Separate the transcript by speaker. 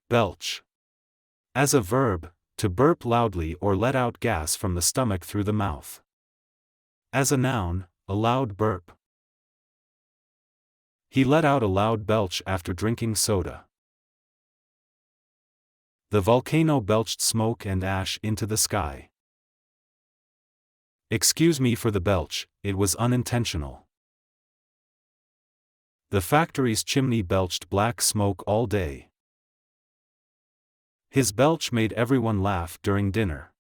Speaker 1: Belch. As a verb, to burp loudly or let out gas from the stomach through the mouth. As a noun, a loud burp. He let out a loud belch after drinking soda. The volcano belched smoke and ash into the sky. Excuse me for the belch, it was unintentional. The factory's chimney belched black smoke all day. His belch made everyone laugh during dinner.